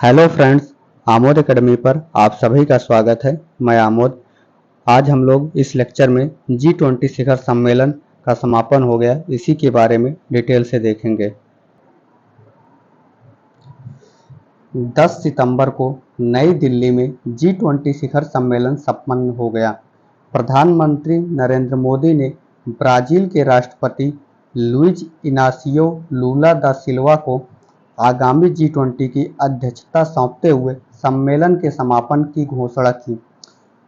Hello friends, Amod academy पर आप सभी का स्वागत है। मैं आमोद। आज हम लोग इस लेक्चर में G20 शिखर सम्मेलन का समापन हो गया, इसी के बारे में डिटेल से देखेंगे। 10 सितंबर को नई दिल्ली में G20 शिखर सम्मेलन संपन्न हो गया। प्रधानमंत्री नरेंद्र मोदी ने ब्राजील के राष्ट्रपति लुइज इनासियो लूला दा सिल्वा को आगामी G20 की अध्यक्षता सौंपते हुए सम्मेलन के समापन की घोषणा की।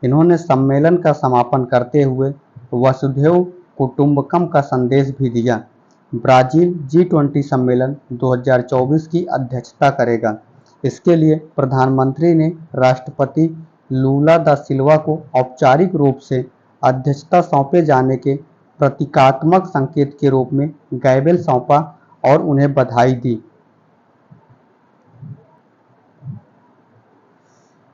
इन्होंने सम्मेलन का समापन करते हुए वसुधैव कुटुंबकम का संदेश भी दिया। ब्राजील G20 सम्मेलन 2024 की अध्यक्षता करेगा। इसके लिए प्रधानमंत्री ने राष्ट्रपति लूला दा सिल्वा को औपचारिक रूप से अध्यक्षता सौंपे जाने के प्रतीकात्मक संकेत के रूप में गैबेल सौंपा और उन्हें बधाई दी।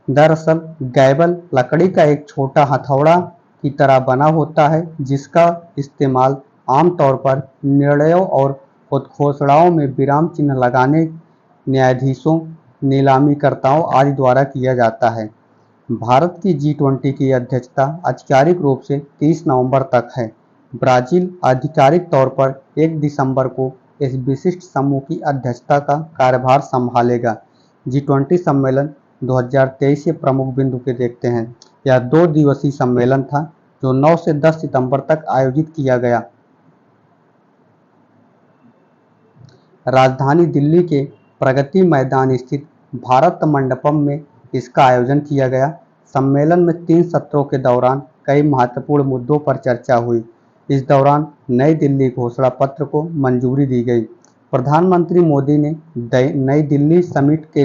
दरअसल गैबल लकड़ी का एक छोटा हथौड़ा की तरह बना होता है, जिसका इस्तेमाल आमतौर पर निर्णयों और उद्घोषणाओं में विराम चिन्ह लगाने, न्यायाधीशों, नीलामीकर्ताओं आदि द्वारा किया जाता है। भारत की G20 की अध्यक्षता आधिकारिक रूप से 30 नवंबर तक है। ब्राजील आधिकारिक तौर पर 1 दिसंबर को इस विशिष्ट समूह की अध्यक्षता का कार्यभार संभालेगा। G20 सम्मेलन 2023 के प्रमुख बिंदु के देखते हैं। यह 2 दिवसीय सम्मेलन था जो 9 से 10 सितंबर तक आयोजित किया गया। राजधानी दिल्ली के प्रगति मैदान स्थित भारत मंडपम में इसका आयोजन किया गया। सम्मेलन में 3 सत्रों के दौरान कई महत्वपूर्ण मुद्दों पर चर्चा हुई। इस दौरान नई दिल्ली घोषणा पत्र को मंजूरी दी गई। प्रधानमंत्री मोदी ने नई दिल्ली समिट के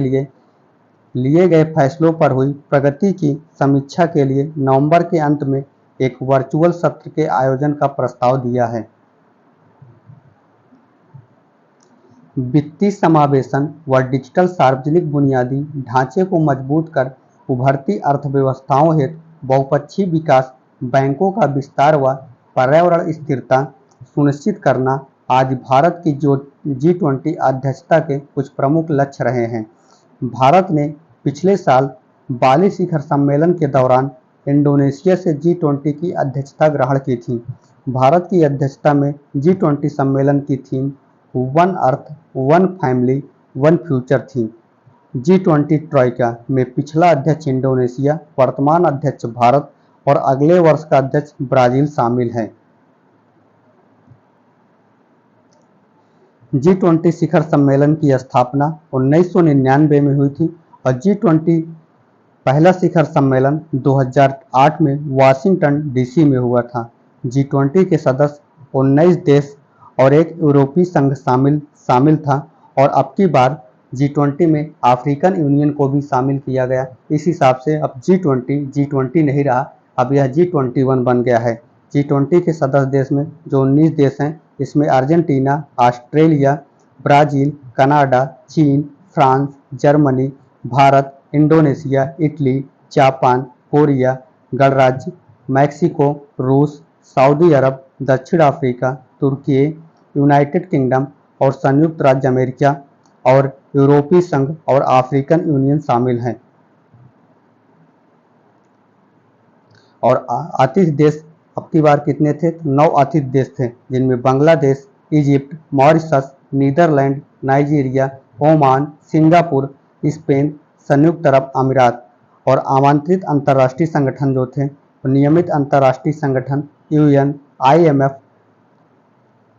लिए गए फैसलों पर हुई प्रगति की समीक्षा के लिए नवंबर के अंत में एक वर्चुअल सत्र के आयोजन का प्रस्ताव दिया है। वित्तीय समावेशन व डिजिटल सार्वजनिक बुनियादी ढांचे को मजबूत कर उभरती अर्थव्यवस्थाओं हेतु बहुपक्षीय विकास बैंकों का विस्तार व पर्यावरण स्थिरता सुनिश्चित करना आज भारत की G20 अध्यक्षता के कुछ प्रमुख लक्ष्य रहे हैं। भारत ने पिछले साल बाली शिखर सम्मेलन के दौरान इंडोनेशिया से G20 की अध्यक्षता ग्रहण की थी। भारत की अध्यक्षता में G20 सम्मेलन की theme one earth, one family, one future थी। G20 ट्रॉइका में पिछला अध्यक्ष इंडोनेशिया, वर्तमान अध्यक्ष भारत और अगले वर्ष का अध्यक्ष ब्राजील शामिल है। G20 शिखर सम्मेलन की स्थापना 1999 में हुई थी और G20 पहला शिखर सम्मेलन 2008 में वाशिंगटन डीसी में हुआ था। G20 के सदस्य 19 देश और एक यूरोपीय संघ शामिल था और अब की बार G20 में अफ्रीकन यूनियन को भी शामिल किया गया। इस हिसाब से अब G20 नहीं रहा, अब यह G21 बन गया है। G20 के सदस्य देश में जो 19 देश हैं, इसमें अर्जेंटीना, ऑस्ट्रेलिया, ब्राजील, कनाडा, चीन, France, Germany, Bharat, Indonesia, Italy, Japan, Korea, गणराज्य, मैक्सिको, रूस, सऊदी अरब, दक्षिण अफ्रीका, तुर्की, यूनाइटेड किंगडम और संयुक्त राज्य अमेरिका और यूरोपीय संघ और अफ्रीकन यूनियन शामिल हैं। और आतिथ्य देश अब की बार कितने थे? 9 आतिथ्य देश थे, जिनमें Bangladesh, Egypt, Mauritius, Netherland, Nigeria, Oman, Singapore, Spain, संयुक्त अरब अमीरात और आमंत्रित अंतर्राष्ट्रीय संगठन जो थे, नियमित अंतर्राष्ट्रीय संगठन UN, IMF,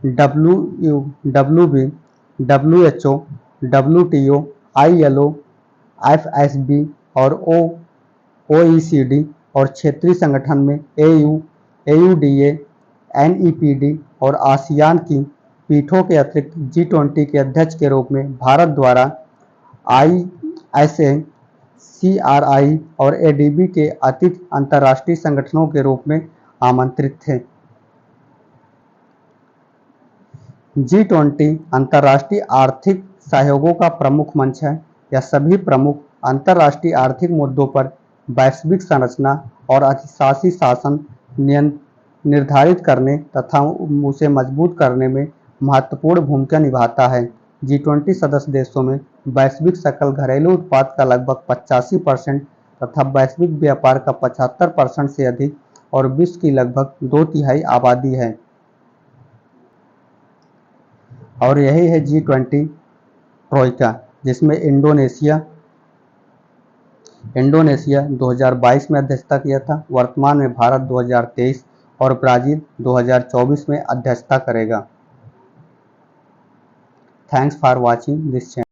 WB, WHO, WTO, ILO, FSB और OECD और क्षेत्रीय संगठन में AU, AUDA, NEPD और आसियान की पीठों के अतिरिक्त G20 के अध्यक्ष के रूप में भारत द्वारा ISA, CRI और ADB के अतिथि अंतर्राष्ट्रीय संगठनों के रूप में आमंत्रित थे। G20 अंतर्राष्ट्रीय आर्थिक सहयोगों का प्रमुख मंच है। यह सभी प्रमुख अंतर्राष्ट्रीय आर्थिक मुद्दों पर वैश्विक संरचना और अधिशासी शासन निर्धारित करने तथा उसे मजबूत करने में महत्वपूर्ण भूमिका निभाता है। G20 सदस्य देशों में वैश्विक सकल घरेलू उत्पाद का लगभग 85% तथा वैश्विक व्यापार का 75% से अधिक और विश्व की लगभग 2/3 आबादी है। और यही है G20 ट्रोइका, जिसमें इंडोनेशिया 2022 में अध्यक्षता किया था। वर्तमान में भारत 2023 और ब्राजील 2024 में अध्यक्षता करेगा। Thanks for watching this channel.